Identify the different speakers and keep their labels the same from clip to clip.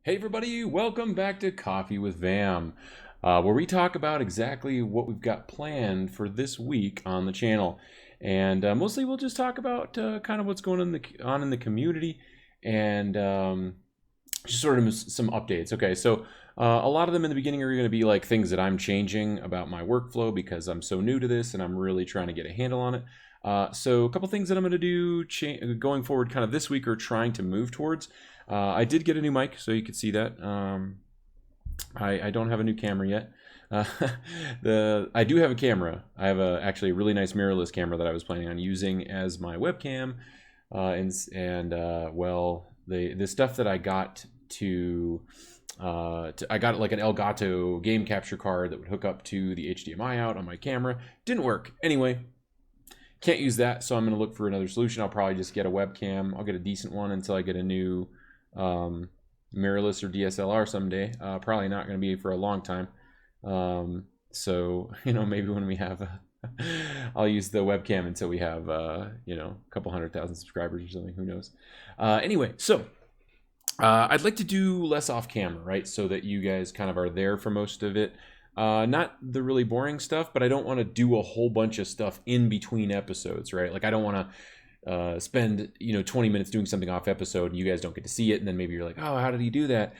Speaker 1: Hey everybody, welcome back to Coffee with Vam, where we talk about exactly what we've got planned for this week on the channel. And mostly we'll just talk about kind of what's going on in the community and just sort of some updates. Okay, so a lot of them in the beginning are going to be like things that I'm changing about my workflow because I'm so new to this and I'm really trying to get a handle on it. So a couple things that I'm going to do going forward kind of this week or trying to move towards. I did get a new mic, so you can see that. I don't have a new camera yet. Uh, I do have a camera. I have actually a really nice mirrorless camera that I was planning on using as my webcam. Well, the stuff that I got I got like an Elgato game capture card that would hook up to the HDMI out on my camera. Didn't work. Anyway, can't use that, so I'm going to look for another solution. I'll probably just get a webcam. I'll get a decent one until I get a new mirrorless or DSLR someday. Probably not going to be for a long time. So, maybe when we have, I'll use the webcam until we have, a couple 100,000 subscribers or something. Who knows? Anyway, so I'd like to do less off camera, right? So that you guys kind of are there for most of it. Not the really boring stuff, but I don't want to do a whole bunch of stuff in between episodes, right? Like I don't want to spend 20 minutes doing something off episode and you guys don't get to see it, and then maybe you're like, oh, how did he do that?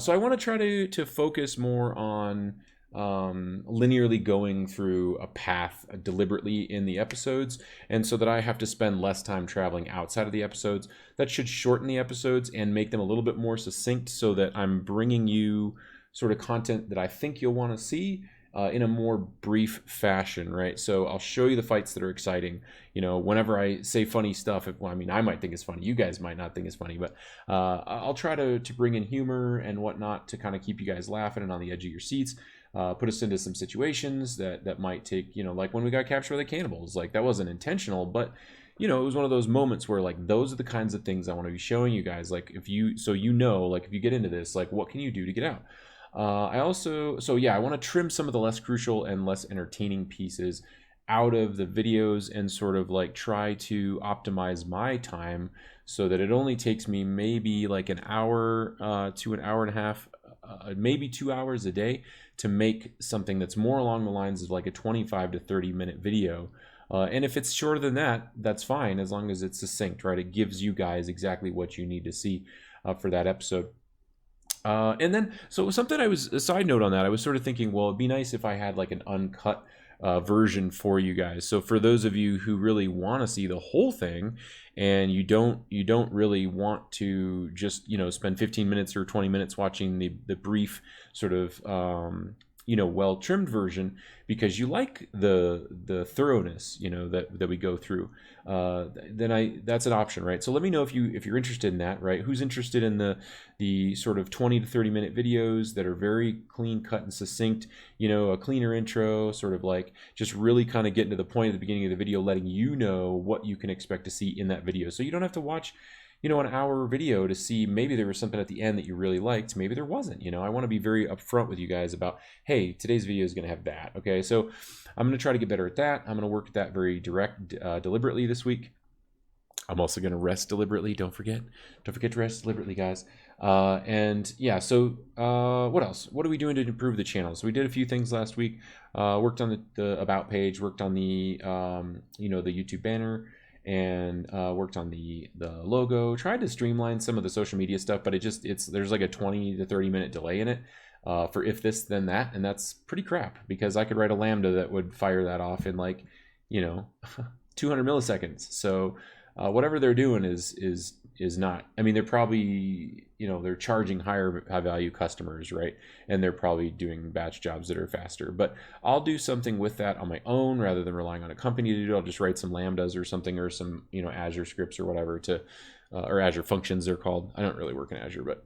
Speaker 1: So I want to try to focus more on linearly going through a path deliberately in the episodes, and so that I have to spend less time traveling outside of the episodes. That should shorten the episodes and make them a little bit more succinct, so that I'm bringing you sort of content that I think you'll want to see in a more brief fashion, right? So I'll show you the fights that are exciting. Whenever I say funny stuff, I might think it's funny. You guys might not think it's funny, but I'll try to bring in humor and whatnot to kind of keep you guys laughing and on the edge of your seats. Put us into some situations that might take, like when we got captured by the cannibals. Like that wasn't intentional, but it was one of those moments where like those are the kinds of things I want to be showing you guys. Like if you get into this, like what can you do to get out? I want to trim some of the less crucial and less entertaining pieces out of the videos and sort of like try to optimize my time so that it only takes me maybe like an hour to an hour and a half, maybe 2 hours a day to make something that's more along the lines of like a 25 to 30 minute video. And if it's shorter than that, that's fine, as long as it's succinct, right? It gives you guys exactly what you need to see for that episode. And then, so something a side note on that, I was sort of thinking, well, it'd be nice if I had like an uncut version for you guys. So for those of you who really want to see the whole thing, and you don't really want to just spend 15 minutes or 20 minutes watching the brief sort of well trimmed version, because you like the thoroughness that we go through, then that's an option, right? So let me know if you're interested in that, right? Who's interested in the sort of 20 to 30 minute videos that are very clean cut and succinct, a cleaner intro, sort of like just really kind of getting to the point at the beginning of the video, letting you know what you can expect to see in that video, so you don't have to watch an hour video to see maybe there was something at the end that you really liked. Maybe there wasn't. I want to be very upfront with you guys about, hey, today's video is going to have that. Okay, so I'm going to try to get better at that. I'm going to work at that very deliberately this week. I'm also going to rest deliberately. Don't forget to rest deliberately, guys. So what else? What are we doing to improve the channel? So we did a few things last week. Worked on the about page. Worked on the the YouTube banner, and worked on the logo. Tried to streamline some of the social media stuff, but there's like a 20 to 30 minute delay in it for if this then that, and that's pretty crap, because I could write a Lambda that would fire that off in like 200 milliseconds. So whatever they're doing is not. I mean, they're probably they're charging high value customers, right? And they're probably doing batch jobs that are faster. But I'll do something with that on my own rather than relying on a company to do it. I'll just write some Lambdas or something, or some Azure scripts or whatever or Azure functions they're called. I don't really work in Azure, but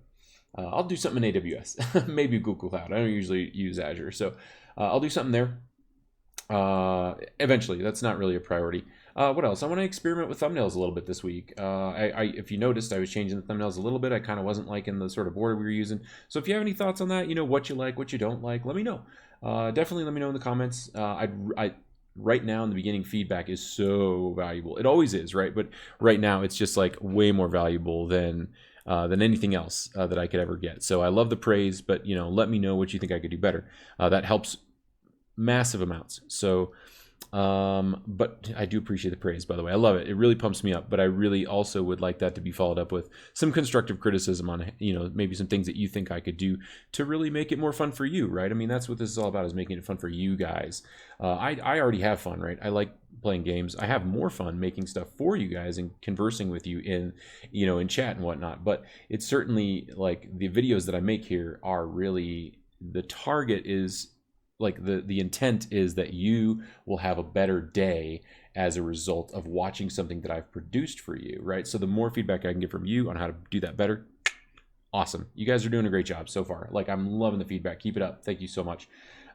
Speaker 1: I'll do something in AWS, maybe Google Cloud. I don't usually use Azure, so I'll do something there. Eventually, that's not really a priority. What else? I want to experiment with thumbnails a little bit this week. If you noticed, I was changing the thumbnails a little bit. I kind of wasn't liking the sort of border we were using. So if you have any thoughts on that, what you like, what you don't like, let me know. Definitely let me know in the comments. Right now in the beginning, feedback is so valuable. It always is, right? But right now it's just like way more valuable than than anything else that I could ever get. So I love the praise, but let me know what you think I could do better. That helps massive amounts. So but I do appreciate the praise, by the way. I love it. It really pumps me up, but I really also would like that to be followed up with some constructive criticism on, maybe some things that you think I could do to really make it more fun for you, right? I mean, that's what this is all about, is making it fun for you guys. I already have fun, right? I like playing games. I have more fun making stuff for you guys and conversing with you in chat and whatnot. But it's certainly like the videos that I make here are really, the target is, like the intent is that you will have a better day as a result of watching something that I've produced for you, right? So the more feedback I can get from you on how to do that better, awesome. You guys are doing a great job so far. Like, I'm loving the feedback. Keep it up. Thank you so much.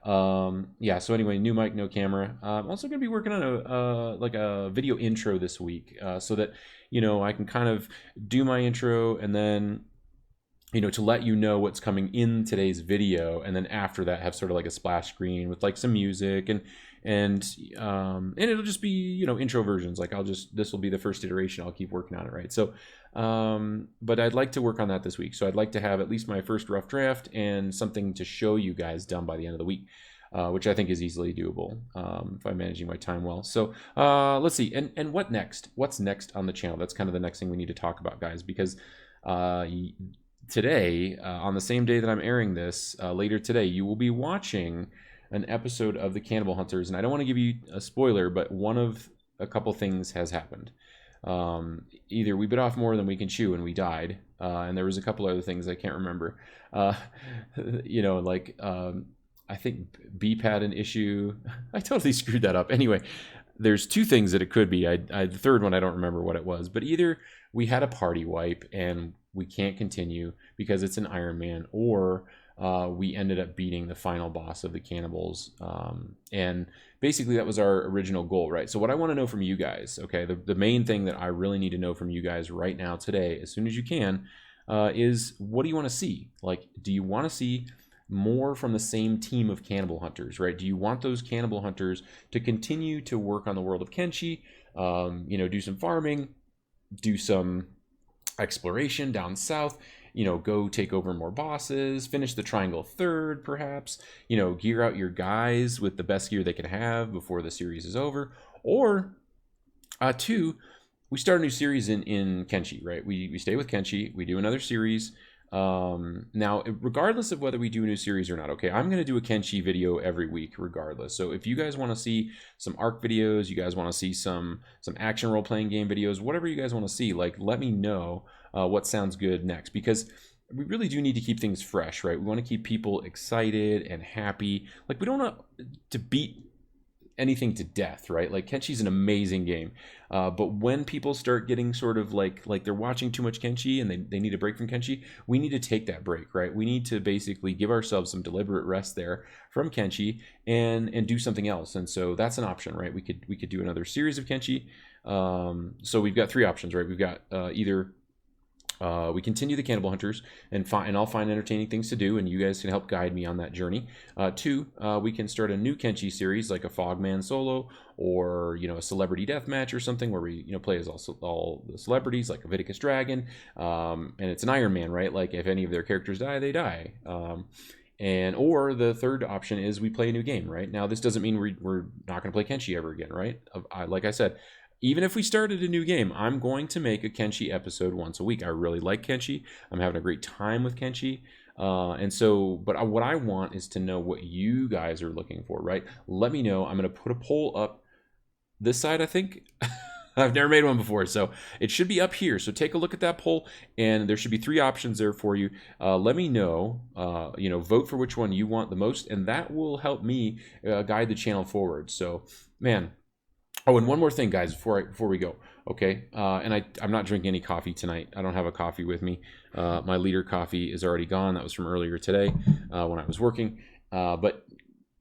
Speaker 1: Yeah, so anyway, new mic, no camera. I'm also going to be working on a video intro this week, so that I can kind of do my intro and then to let you know what's coming in today's video, and then after that have sort of like a splash screen with like some music and it'll just be intro versions. Like this will be the first iteration. I'll keep working on it, right? So but I'd like to work on that this week. So I'd like to have at least my first rough draft and something to show you guys done by the end of the week, which I think is easily doable if I'm managing my time well. So let's see. And what next? What's next on the channel? That's kind of the next thing we need to talk about, guys, because today, on the same day that I'm airing this, later today, you will be watching an episode of the Cannibal Hunters. And I don't want to give you a spoiler, but one of a couple things has happened. Either we bit off more than we can chew and we died, and there was a couple other things I can't remember. I think Beep had an issue. I totally screwed that up. Anyway, there's two things that it could be. The third one, I don't remember what it was, but either we had a party wipe and we can't continue because it's an Iron Man, or we ended up beating the final boss of the cannibals. And basically that was our original goal, right? So what I want to know from you guys, okay, the main thing that I really need to know from you guys right now today, as soon as you can, is what do you want to see? Like, do you want to see more from the same team of cannibal hunters, right? Do you want those cannibal hunters to continue to work on the world of Kenshi, do some farming, do some exploration down south, go take over more bosses, finish the triangle third, perhaps, gear out your guys with the best gear they can have before the series is over? Or two, we start a new series in Kenshi, right? We stay with Kenshi, we do another series. Now, regardless of whether we do a new series or not, okay, I'm going to do a Kenshi video every week regardless. So if you guys want to see some ARC videos, you guys want to see some action role-playing game videos, whatever you guys want to see, like, let me know what sounds good next, because we really do need to keep things fresh, right? We want to keep people excited and happy. Like, we don't want to beat anything to death, right? Like, Kenshi's an amazing game, but when people start getting sort of like they're watching too much Kenshi and they need a break from Kenshi, we need to take that break, right? We need to basically give ourselves some deliberate rest there from Kenshi and do something else. And so that's an option, right? We could do another series of Kenshi. So we've got three options, right? We've got either we continue the Cannibal Hunters and I'll find entertaining things to do, and you guys can help guide me on that journey. Two, we can start a new Kenshi series, like a Fogman solo, or a celebrity death match or something where we play as all the celebrities, like a Viticus Dragon, and it's an Iron Man, right? Like, if any of their characters die, they die. Or the third option is we play a new game, right? Now, this doesn't mean we're not going to play Kenshi ever again, right? Like I said, even if we started a new game, I'm going to make a Kenshi episode once a week. I really like Kenshi. I'm having a great time with Kenshi. But what I want is to know what you guys are looking for, right? Let me know. I'm going to put a poll up this side, I think. I've never made one before, so it should be up here. So take a look at that poll, and there should be three options there for you. Let me know, vote for which one you want the most, and that will help me guide the channel forward. So, man. Oh, and one more thing, guys, before we go, okay? And I'm not drinking any coffee tonight. I don't have a coffee with me. My liter coffee is already gone. That was from earlier today when I was working. But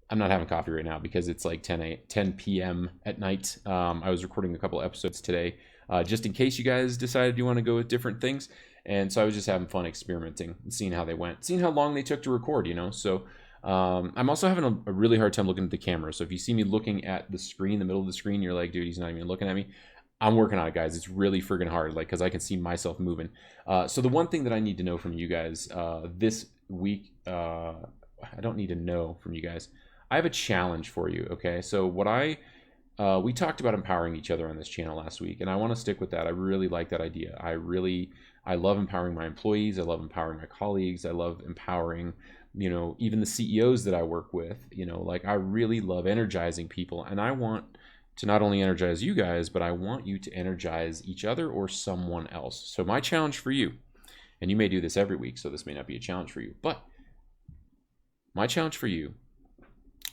Speaker 1: I'm not having coffee right now because it's like 10 p.m. at night. I was recording a couple episodes today just in case you guys decided you want to go with different things. And so I was just having fun experimenting and seeing how they went, seeing how long they took to record, So I'm also having a really hard time looking at the camera. So if you see me looking at the screen, the middle of the screen, you're like, dude, he's not even looking at me. I'm working on it, guys. It's really friggin' hard, like, because I can see myself moving. So the one thing that I need to know from you guys this week, I don't need to know from you guys. I have a challenge for you, okay? So we talked about empowering each other on this channel last week, and I want to stick with that. I really like that idea. I love empowering my employees. I love empowering my colleagues. I love empowering, even the CEOs that I work with. Like, I really love energizing people, and I want to not only energize you guys, but I want you to energize each other or someone else. So my challenge for you, and you may do this every week, so this may not be a challenge for you, but my challenge for you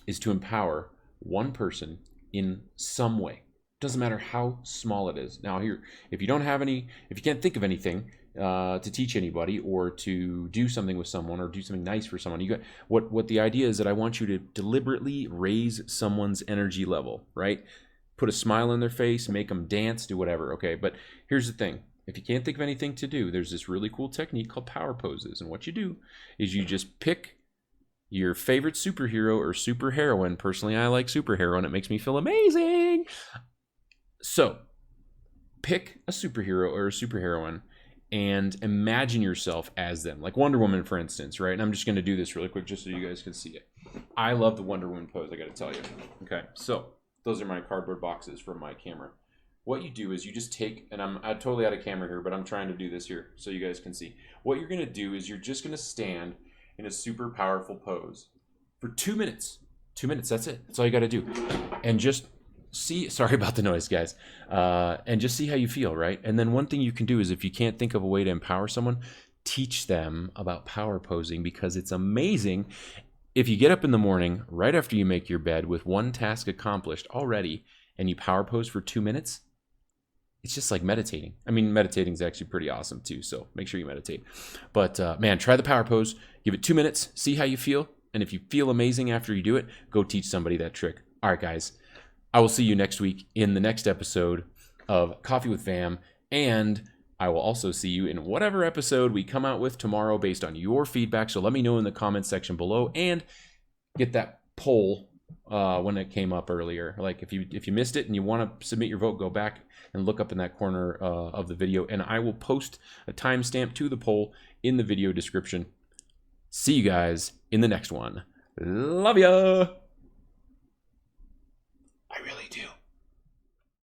Speaker 1: is to empower one person in some way. Doesn't matter how small it is. Now here, if you can't think of anything to teach anybody or to do something with someone or do something nice for someone, what the idea is that I want you to deliberately raise someone's energy level, right? Put a smile on their face, make them dance, do whatever, okay? But here's the thing. If you can't think of anything to do, there's this really cool technique called power poses. And what you do is you just pick your favorite superhero or superheroine. Personally, I like superheroine. It makes me feel amazing. So pick a superhero or a superheroine and imagine yourself as them. Like Wonder Woman, for instance, right? And I'm just going to do this really quick just so you guys can see it. I love the Wonder Woman pose, I got to tell you. Okay, so those are my cardboard boxes from my camera. What you do is you just take, and I'm totally out of camera here, but I'm trying to do this here so you guys can see. What you're going to do is you're just going to stand in a super powerful pose for 2 minutes. 2 minutes, that's it. That's all you got to do. And just see, sorry about the noise, guys, and just see how you feel, right? And then one thing you can do is if you can't think of a way to empower someone, teach them about power posing, because it's amazing. If you get up in the morning right after you make your bed with one task accomplished already and you power pose for 2 minutes, it's just like meditating. I mean, meditating is actually pretty awesome too, so make sure you meditate. But man, try the power pose, give it 2 minutes, see how you feel, and if you feel amazing after you do it, go teach somebody that trick. All right, guys, I will see you next week in the next episode of Coffee with Vam, and I will also see you in whatever episode we come out with tomorrow based on your feedback. So let me know in the comments section below, and get that poll when it came up earlier. Like if you missed it and you want to submit your vote, go back and look up in that corner of the video, and I will post a timestamp to the poll in the video description. See you guys in the next one. Love ya. I really do.